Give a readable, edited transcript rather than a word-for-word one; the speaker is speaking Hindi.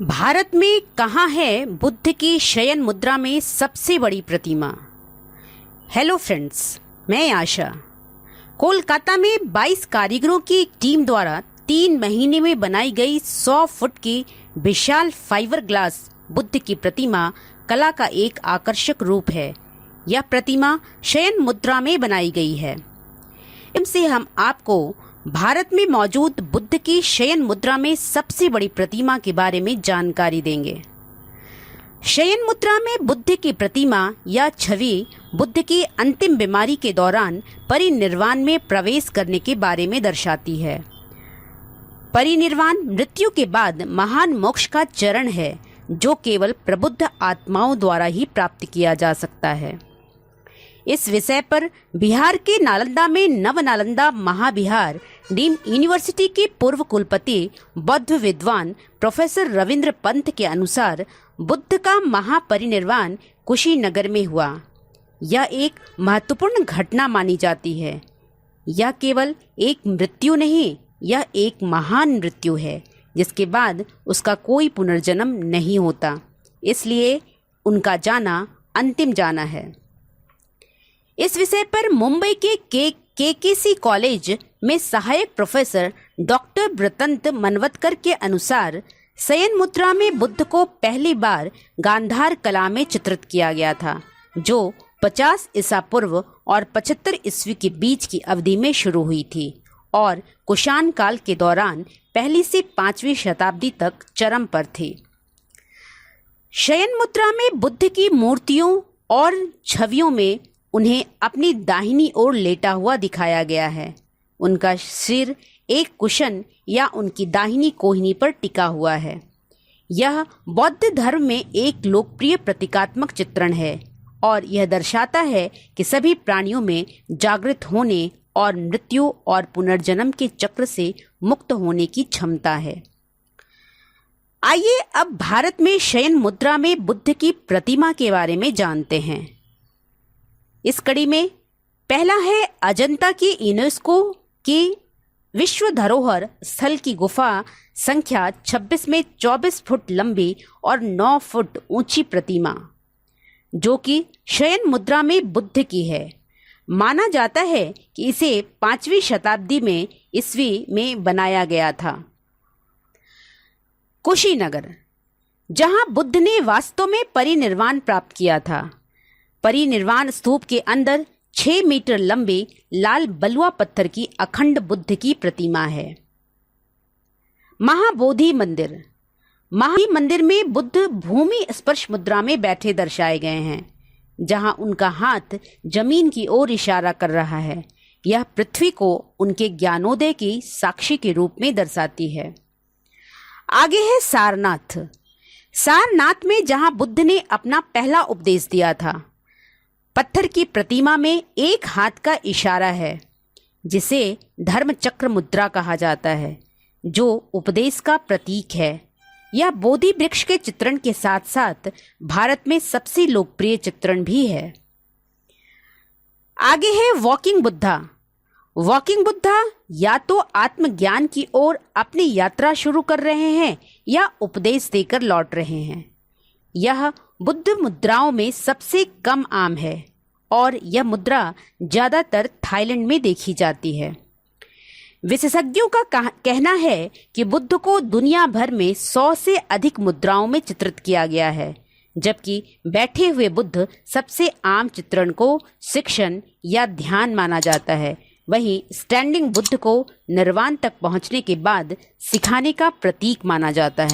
भारत में कहाँ है बुद्ध की शयन मुद्रा में सबसे बड़ी प्रतिमा। हेलो फ्रेंड्स, मैं आशा। कोलकाता में 22 कारीगरों की एक टीम द्वारा 3 महीने में बनाई गई 100 फुट की विशाल फाइबर ग्लास बुद्ध की प्रतिमा कला का एक आकर्षक रूप है। यह प्रतिमा शयन मुद्रा में बनाई गई है। इनसे हम आपको भारत में मौजूद बुद्ध की शयन मुद्रा में सबसे बड़ी प्रतिमा के बारे में जानकारी देंगे। शयन मुद्रा में बुद्ध की प्रतिमा या छवि बुद्ध की अंतिम बीमारी के दौरान परिनिर्वाण में प्रवेश करने के बारे में दर्शाती है। परिनिर्वाण मृत्यु के बाद महान मोक्ष का चरण है जो केवल प्रबुद्ध आत्माओं द्वारा ही प्राप्त किया जा सकता है। इस विषय पर बिहार के नालंदा में नव नालंदा महाविहार डीम्ड यूनिवर्सिटी के पूर्व कुलपति बौद्ध विद्वान प्रोफेसर रविंद्र पंत के अनुसार बुद्ध का महापरिनिर्वाण कुशीनगर में हुआ। यह एक महत्वपूर्ण घटना मानी जाती है। यह केवल एक मृत्यु नहीं, यह एक महान मृत्यु है जिसके बाद उसका कोई पुनर्जन्म नहीं होता, इसलिए उनका जाना अंतिम जाना है। इस विषय पर मुंबई के केकेसी कॉलेज में सहायक प्रोफेसर डॉक्टर ब्रतंत मनवतकर के अनुसार शयन मुद्रा में बुद्ध को पहली बार गांधार कला में चित्रित किया गया था, जो 50 ईसा पूर्व और 75 ईस्वी के बीच की अवधि में शुरू हुई थी और कुषाण काल के दौरान 1वीं से 5वीं शताब्दी तक चरम पर थी। शयन मुद्रा में बुद्ध की मूर्तियों और छवियों में उन्हें अपनी दाहिनी ओर लेटा हुआ दिखाया गया है। उनका सिर एक कुशन या उनकी दाहिनी कोहनी पर टिका हुआ है। यह बौद्ध धर्म में एक लोकप्रिय प्रतीकात्मक चित्रण है और यह दर्शाता है कि सभी प्राणियों में जागृत होने और मृत्यु और पुनर्जन्म के चक्र से मुक्त होने की क्षमता है। आइए अब भारत में शयन मुद्रा में बुद्ध की प्रतिमा के बारे में जानते हैं। इस कड़ी में पहला है अजंता की यूनेस्को की विश्व धरोहर स्थल की गुफा संख्या 26 में 24 फुट लंबी और 9 फुट ऊंची प्रतिमा, जो कि शयन मुद्रा में बुद्ध की है। माना जाता है कि इसे 5वीं शताब्दी में ईस्वी में बनाया गया था। कुशीनगर, जहां बुद्ध ने वास्तव में परिनिर्वाण प्राप्त किया था। परिनिर्वाण स्तूप के अंदर 6 मीटर लंबे लाल बलुआ पत्थर की अखंड बुद्ध की प्रतिमा है। महाबोधि मंदिर, मंदिर में बुद्ध भूमि स्पर्श मुद्रा में बैठे दर्शाए गए हैं, जहां उनका हाथ जमीन की ओर इशारा कर रहा है। यह पृथ्वी को उनके ज्ञानोदय की साक्षी के रूप में दर्शाती है। आगे है सारनाथ। सारनाथ में जहां बुद्ध ने अपना पहला उपदेश दिया था। पत्थर की प्रतिमा में एक हाथ का इशारा है, जिसे धर्म चक्र मुद्रा कहा जाता है, जो उपदेश का प्रतीक है। यह बोधि वृक्ष के चित्रण के साथ साथ भारत में सबसे लोकप्रिय चित्रण भी है। आगे है वॉकिंग बुद्धा। वॉकिंग बुद्धा या तो आत्मज्ञान की ओर अपनी यात्रा शुरू कर रहे हैं या उपदेश देकर लौट रहे हैं। यह बुद्ध मुद्राओं में सबसे कम आम है और यह मुद्रा ज़्यादातर थाईलैंड में देखी जाती है। विशेषज्ञों का कहना है कि बुद्ध को दुनिया भर में 100 से अधिक मुद्राओं में चित्रित किया गया है, जबकि बैठे हुए बुद्ध सबसे आम चित्रण को शिक्षण या ध्यान माना जाता है। वहीं स्टैंडिंग बुद्ध को निर्वाण तक पहुंचने के बाद सिखाने का प्रतीक माना जाता है।